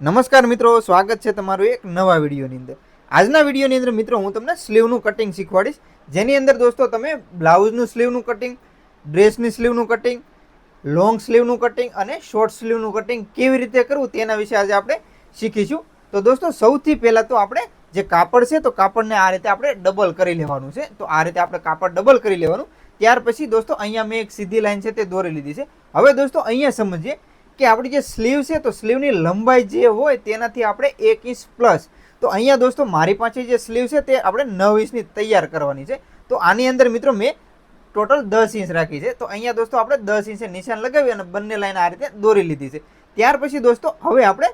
નમસ્કાર મિત્રો, સ્વાગત છે તમારું એક નવા વિડીયોની અંદર। આજના વિડીયોની અંદર મિત્રો હું તમને સ્લીવનું કટિંગ શીખવાડીશ, જેની અંદર દોસ્તો તમે બ્લાઉઝનું સ્લીવનું કટિંગ, ડ્રેસની સ્લીવનું કટિંગ, લોંગ સ્લીવનું કટિંગ અને શોર્ટ સ્લીવનું કટિંગ કેવી રીતે કરવું તેના વિશે આજે આપણે શીખીશું। તો દોસ્તો સૌથી પહેલાં તો આપણે જે કાપડ છે તો કાપડને આ રીતે આપણે ડબલ કરી લેવાનું છે। તો આ રીતે આપણે કાપડ ડબલ કરી લેવાનું। ત્યાર પછી દોસ્તો અહીંયા મેં એક સીધી લાઈન છે તે દોરી લીધી છે। હવે દોસ્તો અહીંયા સમજીએ કે આપણી જે સ્લીવ છે તો સ્લીવની લંબાઈ જે હોય તેનાથી આપણે 1 ઇંચ પ્લસ, તો અહીંયા દોસ્તો મારી પાસે જે સ્લીવ છે તે આપણે 9 ઇંચની તૈયાર કરવાની છે। તો આની અંદર મિત્રો મેં ટોટલ 10 ઇંચ રાખી છે। તો અહીંયા દોસ્તો આપણે 10 ઇંચે નિશાન લગાવી અને બંને લાઈન આ રીતે દોરી લીધી છે। ત્યાર પછી દોસ્તો હવે આપણે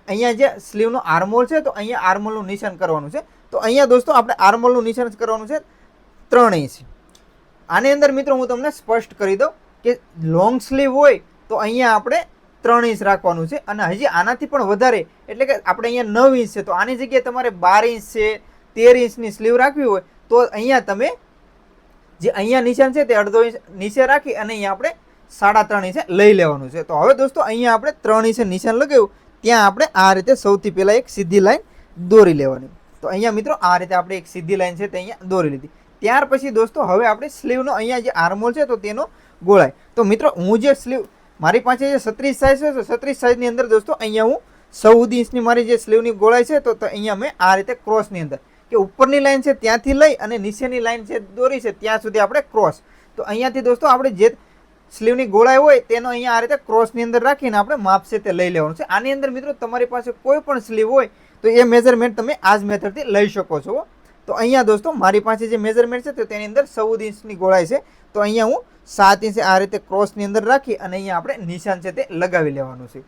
અહીંયા જે સ્લીવનો આર્મહોલ છે તો અહીંયા આર્મહોલનું નિશાન કરવાનું છે। તો અહીંયા દોસ્તો આપણે આર્મહોલનું નિશાન કરવાનું છે 3 ઇંચ। આની અંદર મિત્રો હું તમને સ્પષ્ટ કરી દઉં કે લોંગ સ્લીવ હોય તો અહીંયા આપણે 3 ઇંચ રાખવાનું છે, અને હજી આનાથી પણ વધારે એટલે કે આપણે અહીંયા 9 ઇંચ છે તો આની જગ્યાએ તમારે 12 ઇંચ છે, 13 ઇંચની સ્લીવ રાખવી હોય તો અહીંયા તમે જે અહીંયા નિશાન છે તે અડધો ઇંચ નીચે રાખી અને અહીંયા આપણે 3.5 ઇંચે લઈ લેવાનું છે। તો હવે દોસ્તો અહીંયા આપણે 3 ઇંચે નિશાન લગાવ્યું, ત્યાં આપણે આ રીતે સૌથી પહેલાં એક સીધી લાઈન દોરી લેવાની। તો અહીંયા મિત્રો આ રીતે આપણે એક સીધી લાઈન છે તે અહીંયા દોરી લીધી। ત્યાર પછી દોસ્તો હવે આપણે સ્લીવનો અહીંયા જે આર્મહોલ છે તો તેનો ગોળાઈ, તો મિત્રો હું જે સ્લીવ મારી પાસે જે 36 સાઇઝ છે તો 36 સાઇઝની અંદર દોસ્તો અહીંયા હું 14 ઇંચની મારી જે સ્લીવની ગોળાઈ છે તો અહીંયા મેં આ રીતે ક્રોસની અંદર કે ઉપરની લાઈન છે ત્યાંથી લઈ અને નીચેની લાઈન છે દોરી છે ત્યાં સુધી આપણે ક્રોસ, તો અહીંયાથી દોસ્તો આપણે જે સ્લીવની ગોળાઈ હોય તેનો અહીંયા આ રીતે ક્રોસની અંદર રાખીને આપણે માપ છે તે લઈ લેવાનું છે। આની અંદર મિત્રો તમારી પાસે કોઈ પણ સ્લીવ હોય તો એ મેઝરમેન્ટ તમે આ જ મેથડથી લઈ શકો છો। તો અહીંયા દોસ્તો મારી પાસે જે મેઝરમેન્ટ છે તો તેની અંદર 14 ઇંચની ગોળાઈ છે, તો અહીંયા હું 7 ઇંચે આ રીતે ક્રોસની અંદર રાખી અને અહીંયા આપણે નિશાન છે તે લગાવી લેવાનું છે।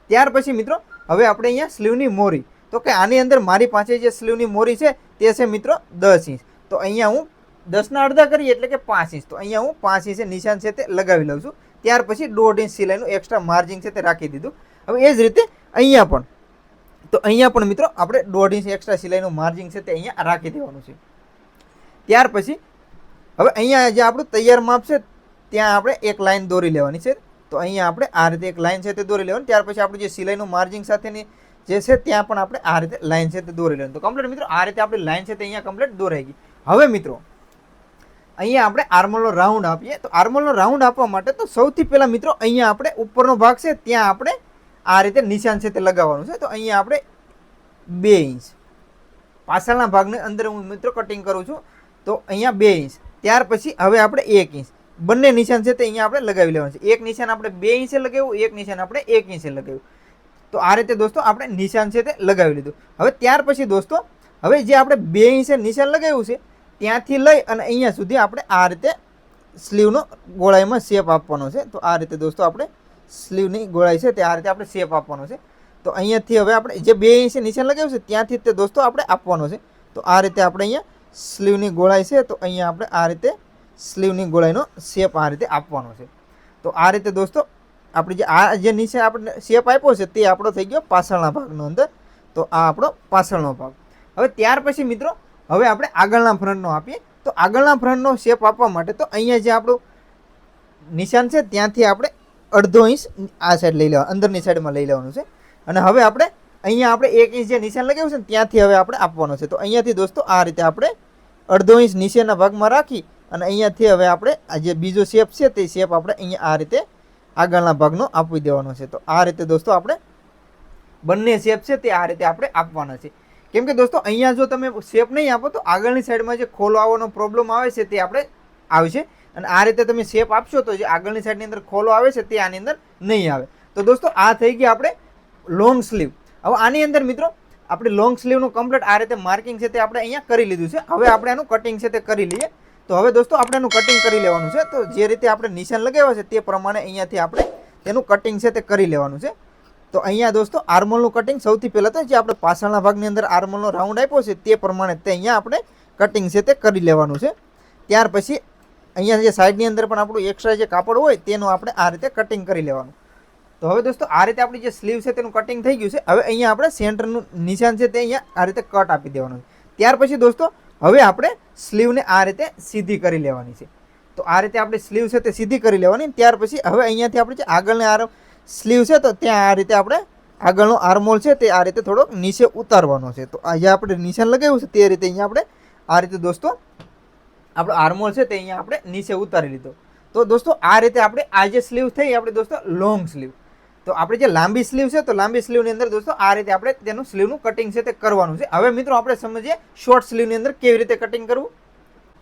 ત્યાર પછી મિત્રો હવે આપણે અહીંયા સ્લીવની મોરી, તો કે આની અંદર મારી પાસે જે સ્લીવની મોરી છે તે છે મિત્રો 10 ઇંચ, તો અહીંયા હું 10ના અડધા કરીએ એટલે કે 5 ઇંચ, તો અહીંયા હું 5 ઇંચે નિશાન છે તે લગાવી લઉં છું। ત્યાર પછી 1.5 ઇંચ સિલાઈનું એક્સ્ટ્રા માર્જિન છે તે રાખી દીધું। હવે એ જ રીતે અહીંયા પણ, તો અહીંયા પણ મિત્રો આપણે 1.5 ઇંચ એક્સ્ટ્રા સિલાઈનું માર્જિન છે તે અહીંયા રાખી દેવાનું છે। ત્યાર પછી હવે અહીંયા જે આપણું તૈયાર માપ છે ત્યાં આપણે એક લાઈન દોરી લેવાની છે, તો અહીંયા આપણે આ રીતે એક લાઈન છે તે દોરી લેવાની। ત્યાર પછી આપણું જે સિલાઈનું માર્જિન સાથેની જે છે ત્યાં પણ આપણે આ રીતે લાઈન છે તે દોરી લેવાની। તો કમ્પ્લીટ મિત્રો આ રીતે આપણી લાઈન છે તે અહીંયા કમ્પ્લીટ દોરાઈ ગઈ। હવે મિત્રો અહીંયા આપણે આર્મહોલનો રાઉન્ડ આપીએ, તો આર્મહોલનો રાઉન્ડ આપવા માટે તો સૌથી પહેલાં મિત્રો અહીંયા આપણે ઉપરનો ભાગ છે ત્યાં આપણે આ રીતે નિશાન છે તે લગાવવાનું છે। તો અહીંયા આપણે 2 ઇંચ પાછળના ભાગની અંદર હું મિત્રો કટિંગ કરું છું, તો અહીંયા 2 ઇંચ। ત્યાર પછી હવે આપણે 1 ઇંચ બંને નિશાન છે તે અહીંયા આપણે લગાવી લેવાનું છે। એક નિશાન આપણે 2 ઇંચે લગાવ્યું, એક નિશાન આપણે 1 ઇંચે લગાવ્યું, તો આ રીતે દોસ્તો આપણે નિશાન છે તે લગાવી લીધું। હવે ત્યાર પછી દોસ્તો હવે જે આપણે 2 ઇંચે નિશાન લગાવ્યું છે ત્યાંથી લઈ અને અહીંયા સુધી આપણે આ રીતે સ્લીવનો ગોળાઈમાં શેપ આપવાનો છે। તો આ રીતે દોસ્તો આપણે સ્લીવની ગોળાઈ છે તે આ રીતે આપણે શેપ આપવાનો છે। તો અહીંયાથી હવે આપણે જે 2 ઇંચે નિશાન લગાવ્યું છે ત્યાંથી તે દોસ્તો આપણે આપવાનો છે। તો આ રીતે આપણે અહીંયા સ્લીવની ગોળાઈ છે તો અહીંયા આપણે આ રીતે સ્લીવની ગોળાઈનો શેપ આ રીતે આપવાનો છે। તો આ રીતે દોસ્તો આપણે જે નીચે આપણે શેપ આપ્યો છે તે આપણો થઈ ગયો પાછળના ભાગનો અંદર, તો આ આપણો પાછળનો ભાગ। હવે ત્યાર પછી મિત્રો હવે આપણે આગળના ફ્રન્ટનો આપીએ, તો આગળના ફ્રન્ટનો શેપ આપવા માટે તો અહીંયા જે આપણું નિશાન છે ત્યાંથી આપણે 1/2 ઇંચ આ સાઈડ લઈ લેવાનું, અંદરની સાઈડમાં લઈ લેવાનું છે। અને હવે આપણે અહીંયા આપણે 1 ઇંચ જે નિશાન લગાવ્યું છે ને ત્યાંથી હવે આપણે આપવાનો છે। તો અહીંયાથી દોસ્તો આ રીતે આપણે 1/2 ઇંચ નીચેના ભાગમાં રાખી અને અહીંયાથી હવે આપણે આ જે બીજો શેપ છે તે શેપ આપણે અહીંયા આ રીતે આગળના ભાગનો આપી દેવાનો છે। તો આ રીતે દોસ્તો આપણે બંને શેપ છે તે આ રીતે આપણે આપવાના છે। કેમ કે દોસ્તો અહીંયા જો તમે શેપ નહીં આપો તો આગળની સાઈડમાં જે ખોલો આવવાનો પ્રોબ્લેમ આવે છે તે આપણે આવશે, અને આ રીતે તમે શેપ આપશો તો જે આગળની સાઈડની અંદર ખોલો આવે છે તે આની અંદર નહીં આવે। તો દોસ્તો આ થઈ ગઈ આપણે લોંગ સ્લીવ। હવે આની અંદર મિત્રો આપણે લોંગ સ્લીવનું કમ્પ્લીટ આ રીતે માર્કિંગ છે તે આપણે અહીંયા કરી લીધું છે। હવે આપણે આનું કટિંગ છે તે કરી લઈએ। તો હવે દોસ્તો આપણે એનું કટિંગ કરી લેવાનું છે, તો જે રીતે આપણે નિશાન લગાવ્યા છે તે પ્રમાણે અહીંયાથી આપણે તેનું કટિંગ છે તે કરી લેવાનું છે। તો અહીંયા દોસ્તો આર્મહોલનું કટિંગ સૌથી પહેલાં તો જે આપણે પાછળના ભાગની અંદર આર્મહોલનો રાઉન્ડ આપ્યો છે તે પ્રમાણે તે અહીંયા આપણે કટિંગ છે તે કરી લેવાનું છે। ત્યાર પછી અહીંયા જે સાઈડની અંદર પણ આપણું એક્સ્ટ્રા જે કાપડ હોય તેનું આપણે આ રીતે કટિંગ કરી લેવાનું। તો હવે દોસ્તો આ રીતે આપણી જે સ્લીવ છે તેનું કટિંગ થઈ ગયું છે। હવે અહીંયા આપણે સેન્ટરનું નિશાન છે તે અહીંયા આ રીતે કટ આપી દેવાનું છે। ત્યાર પછી દોસ્તો હવે આપણે સ્લીવને આ રીતે સીધી કરી લેવાની છે। તો આ રીતે આપણે સ્લીવ છે તે સીધી કરી લેવાની। ત્યાર પછી હવે અહીંયાથી આપણે જે આગળની સ્લીવ છે તો ત્યાં આ રીતે આપણે આગળનો આર્મહોલ છે તે આ રીતે થોડોક નીચે ઉતારવાનો છે. તો અહીંયા આપણે નિશાન લગાવ્યું છે તે રીતે અહીંયા આપણે આ રીતે દોસ્તો આપણો આર્મહોલ છે તે અહીંયા આપણે નીચે ઉતારી લીધો. તો દોસ્તો આ રીતે આપણે આ જે સ્લીવ થઈ આપણે દોસ્તો લોંગ સ્લીવ. તો આપણે જે લાંબી સ્લીવ છે તો લાંબી સ્લીવની અંદર દોસ્તો આ રીતે આપણે તેનું સ્લીવનું કટિંગ છે તે કરવાનું છે. હવે મિત્રો આપણે સમજીએ શોર્ટ સ્લીવની અંદર કેવી રીતે કટિંગ કરવું.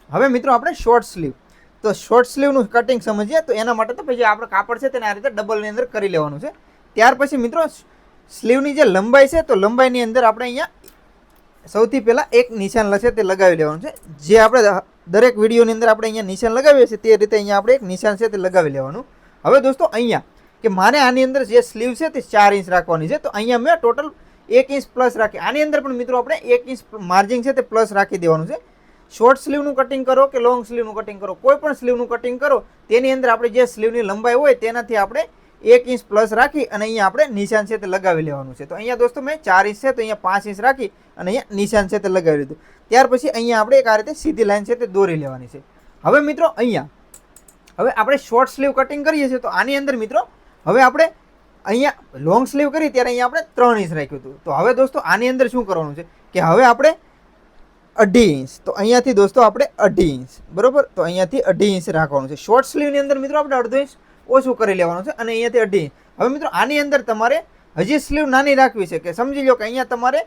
હવે મિત્રો આપણે શોર્ટ સ્લીવ, તો શોર્ટ સ્લીવનું કટિંગ સમજીએ તો એના માટે તો પછી આપણે કાપડ છે તેને આ રીતે ડબલની અંદર કરી લેવાનું છે. ત્યાર પછી મિત્રો સ્લીવની જે લંબાઈ છે તો લંબાઈની અંદર આપણે અહીંયા સૌથી પહેલાં એક નિશાન છે તે લગાવી લેવાનું છે. જે આપણે દરેક વિડીયોની અંદર આપણે અહીંયા નિશાન લગાવીએ છીએ તે રીતે અહીંયા આપણે એક નિશાન છે તે લગાવી લેવાનું. હવે દોસ્તો અહીંયા કે મારે આની અંદર જે સ્લીવ છે તે 4 ઇંચ રાખવાની છે, તો અહીંયા મેં ટોટલ 1 ઇંચ પ્લસ રાખી. આની અંદર પણ મિત્રો આપણે 1 ઇંચ માર્જિન છે તે પ્લસ રાખી દેવાનું છે. શોર્ટ સ્લીવનું કટિંગ કરો કે લોંગ સ્લીવનું કટિંગ કરો, કોઈ પણ સ્લીવનું કટિંગ કરો તેની અંદર આપણે જે સ્લીવની લંબાઈ હોય તેનાથી આપણે 1 ઇંચ પ્લસ રાખી અને અહીંયા આપણે નિશાન છે તે લગાવી લેવાનું છે. તો અહીંયા દોસ્તો મેં 4 ઇંચ છે તો અહીંયા 5 ઇંચ રાખી અને અહીંયા નિશાન છે તે લગાવી લીધું. ત્યાર પછી અહીંયા આપણે એક આ રીતે સીધી લાઈન છે તે દોરી લેવાની છે. હવે મિત્રો અહીંયા હવે આપણે શોર્ટ સ્લીવ કટિંગ કરીએ છીએ તો આની અંદર મિત્રો હવે આપણે અહીંયા લોંગ સ્લીવ કરી ત્યારે અહીંયા આપણે 3 ઇંચ રાખ્યું હતું. તો હવે દોસ્તો આની અંદર શું કરવાનું છે કે હવે આપણે 2.5 ઇંચ, તો અહીંયાથી દોસ્તો આપણે 2.5 ઇંચ બરોબર, તો અહીંયાથી 2.5 ઇંચ રાખવાનું છે. શોર્ટ સ્લીવની અંદર મિત્રો આપણે 1/2 ઇંચ ઓછું કરી લેવાનું છે અને અહીંયાથી 2.5 ઇંચ. હવે મિત્રો આની અંદર તમારે હજી સ્લીવ નાની રાખવી છે કે સમજી લો કે અહીંયા તમારે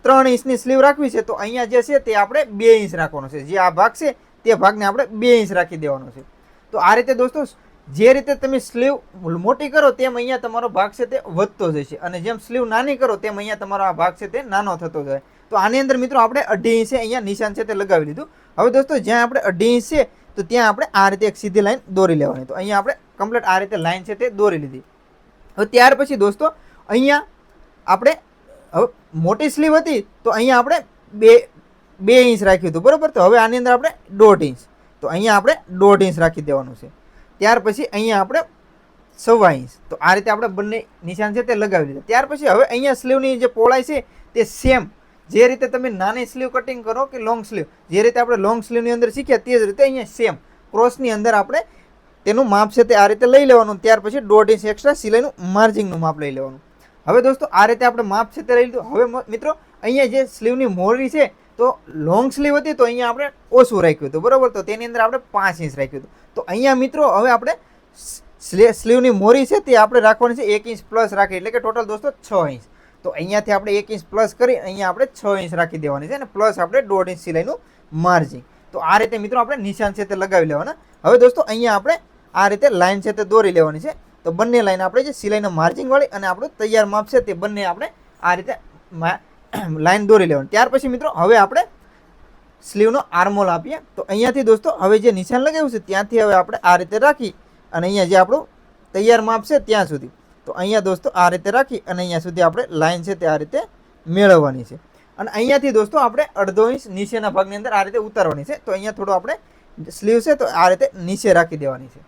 3 ઇંચની સ્લીવ રાખવી છે, તો અહીંયા જે છે તે આપણે 2 ઇંચ રાખવાનો છે. જે આ ભાગ છે તે ભાગને આપણે 2 ઇંચ રાખી દેવાનો છે. તો આ રીતે દોસ્તો જે રીતે તમે સ્લીવ મોટી કરો તેમ અહીંયા તમારો ભાગ છે તે વધતો જશે અને જેમ સ્લીવ નાની કરો તેમ અહીંયા તમારો આ ભાગ છે તે નાનો થતો જાય. તો આની અંદર મિત્રો આપણે 2.5 ઇંચે અહીંયા નિશાન છે તે લગાવી લીધું. હવે દોસ્તો જ્યાં આપણે 2.5 ઇંચ છે તો ત્યાં આપણે આ રીતે એક સીધી લાઈન દોરી લેવાની. તો અહીંયા આપણે કમ્પ્લીટ આ રીતે લાઈન છે તે દોરી લીધી. હવે ત્યાર પછી દોસ્તો અહીંયા આપણે હવે મોટી સ્લીવ હતી તો અહીંયા આપણે 2 ઇંચ રાખ્યું હતું બરાબર. તો હવે આની અંદર આપણે 1.5 ઇંચ, તો અહીંયા આપણે 1.5 ઇંચ રાખી દેવાનું છે. ત્યાર પછી અહીંયા આપણે 1.25 ઇંચ, તો આ રીતે આપણે બંને નિશાન છે તે લગાવી લીધા. ત્યાર પછી હવે અહીંયા સ્લીવની જે પહોળાઈ છે તે સેમ જે રીતે તમે નાની સ્લીવ કટિંગ કરો કે લોંગ સ્લીવ, જે રીતે આપણે લોંગ સ્લીવની અંદર શીખ્યા તે જ રીતે અહીંયા સેમ ક્રોસની અંદર આપણે તેનું માપ છે તે આ રીતે લઈ લેવાનું. ત્યાર પછી 1.5 ઇંચ એક્સ્ટ્રા સિલાઈનું માર્જિનનું માપ લઈ લેવાનું. હવે દોસ્તો આ રીતે આપણે માપ છે તે લઈ લીધું. હવે મિત્રો અહીંયા જે સ્લીવની મોરી છે તો લોંગ સ્લીવ હતી તો અહીંયા આપણે ઓછું રાખ્યું હતું બરાબર, તો તેની અંદર આપણે 5 ઇંચ રાખ્યું હતું. તો અહીંયા મિત્રો હવે આપણે સ્લીવની મોરી છે તે આપણે રાખવાની છે 1 ઇંચ પ્લસ રાખી, એટલે કે ટોટલ દોસ્તો 6 ઇંચ. તો અહીંયાથી આપણે 1 ઇંચ પ્લસ કરી અહીંયા આપણે 6 ઇંચ રાખી દેવાની છે અને પ્લસ આપણે 1.5 ઇંચ સિલાઈનું માર્જિન. તો આ રીતે મિત્રો આપણે નિશાન છે તે લગાવી લેવાના. હવે દોસ્તો અહીંયા આપણે આ રીતે લાઈન છે તે દોરી લેવાની છે. તો બંને લાઈન આપણે જે સિલાઈના માર્જિન વાળી અને આપણું તૈયાર માપ છે તે બંને આપણે આ રીતે લાઈન દોરી લેવાની. ત્યાર પછી મિત્રો હવે આપણે સ્લીવનો આર્મહોલ આપીએ. તો અહીંયાથી દોસ્તો હવે જે નિશાન લગાવ્યું છે ત્યાંથી હવે આપણે આ રીતે રાખી અને અહીંયા જે આપણું તૈયાર માપ છે ત્યાં સુધી, તો અહીંયા દોસ્તો આ રીતે રાખી અને અહીંયા સુધી આપણે લાઈન છે તે આ રીતે મેળવવાની છે. અને અહીંયાથી દોસ્તો આપણે 1/2 ઇંચ નીચેના ભાગની અંદર આ રીતે ઉતારવાની છે. તો અહીંયા થોડું આપણે સ્લીવ છે તો આ રીતે નીચે રાખી દેવાની છે.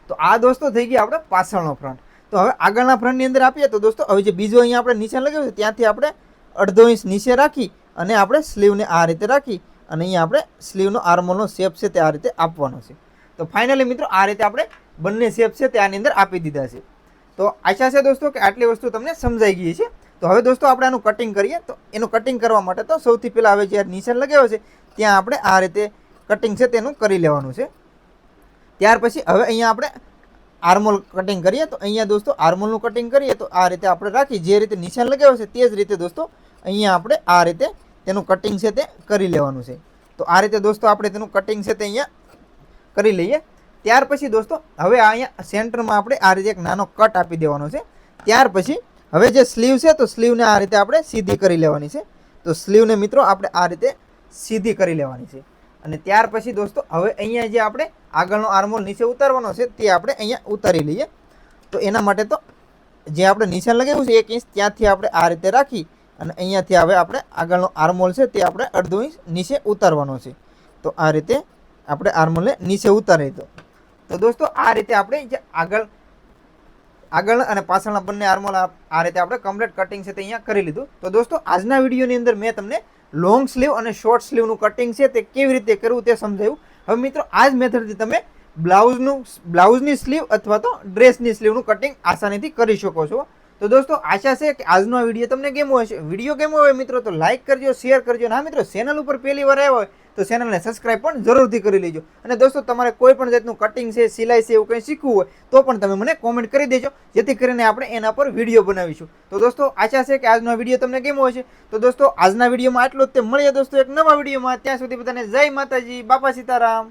તો આ દોસ્તો થઈ ગયા આપણે પાછળનો ફ્રન્ટ. તો હવે આગળના ફ્રન્ટની અંદર આપીએ તો દોસ્તો હવે જે બીજું અહીંયા આપણે નિશાન લગાવ્યું છે ત્યાંથી આપણે 1/2 ઇંચ નીચે રાખી અને આપણે સ્લીવને આ રીતે રાખી અને અહીંયા આપણે સ્લીવનો આર્મહોલનો શેપ છે તે આ રીતે આપવાનો છે. તો ફાઇનલી મિત્રો આ રીતે આપણે બંને શેપ છે તે આની અંદર આપી દીધા છે. તો આશા છે દોસ્તો કે આટલી વસ્તુ તમને સમજાઈ ગઈ છે. તો હવે દોસ્તો આપણે આનું કટિંગ કરીએ. તો એનું કટિંગ કરવા માટે તો સૌથી પહેલાં હવે જે નિશાન લગાવ્યો છે ત્યાં આપણે આ રીતે કટિંગ છે તેનું કરી લેવાનું છે. ત્યાર પછી હવે અહીંયા આપણે આર્મહોલ કટિંગ કરીએ. તો અહીંયા દોસ્તો આર્મહોલનું કટિંગ કરીએ તો આ રીતે આપણે રાખી જે રીતે નિશાન લગાવ્યો છે તે જ રીતે દોસ્તો અહીંયા આપણે આ રીતે તેનું કટિંગ છે તે કરી લેવાનું છે. તો આ રીતે દોસ્તો આપણે તેનું કટિંગ છે તે અહીંયા કરી લઈએ. ત્યાર પછી દોસ્તો હવે અહીંયા સેન્ટરમાં આપણે આ રીતે એક નાનો કટ આપી દેવાનો છે. ત્યાર પછી હવે જે સ્લીવ છે તો સ્લીવને આ રીતે આપણે સીધી કરી લેવાની છે. તો સ્લીવને મિત્રો આપણે આ રીતે સીધી કરી લેવાની છે. અને ત્યાર પછી દોસ્તો હવે અહીંયા જે આપણે આગળનો આર્મહોલ નીચે ઉતારવાનો છે તે આપણે અહીંયા ઉતારી લઈએ. તો એના માટે તો જે આપણે નિશાન લગાવ્યું છે 1 ઇંચ ત્યાંથી આપણે આ રીતે રાખી અને અહીંયાથી હવે આપણે આગળનો આર્મહોલ છે તે આપણે 1/2 ઇંચ નીચે ઉતારવાનો છે. તો આ રીતે આપણે આર્મહોલને નીચે ઉતારી દો. તો દોસ્તો આ રીતે આપણે જે આગળ અને પાછળના બંને આર્મહોલ આ રીતે આપણે કમ્પ્લીટ કટિંગ છે તે અહીંયા કરી લીધું. તો દોસ્તો આજના વિડીયોની અંદર મેં તમને લોંગ સ્લીવ અને શોર્ટ સ્લીવનું કટિંગ છે તે કેવી રીતે કરવું તે સમજાવ્યું. હવે મિત્રો આ જ મેથડથી તમે બ્લાઉઝની સ્લીવ અથવા તો ડ્રેસની સ્લીવનું કટિંગ આસાનીથી કરી શકો છો. તો દોસ્તો આશા છે કે આજનો આ વિડીયો તમને ગમ્યો હશે. વિડીયો ગમ્યો હોય મિત્રો તો લાઇક કરજો, શેર કરજો. અને હા મિત્રો, ચેનલ ઉપર પહેલી વાર આવ્યા હોય તો ચેનલને સબસ્ક્રાઇબ પણ જરૂરથી કરી લેજો. અને દોસ્તો તમારે કોઈ પણ જાતનું કટિંગ છે, સિલાઈ છે, એવું કંઈ શીખવું હોય તો પણ તમે મને કોમેન્ટ કરી દેજો, જેથી કરીને આપણે એના પર વિડીયો બનાવીશું. તો દોસ્તો આશા છે કે આજનો વિડીયો તમને ગમ્યો હશે. તો દોસ્તો આજના વિડીયોમાં આટલું જ. તે મળીએ દોસ્તો એક નવા વિડીયોમાં. ત્યાં સુધી બધાને જય માતાજી, બાપા સીતારામ.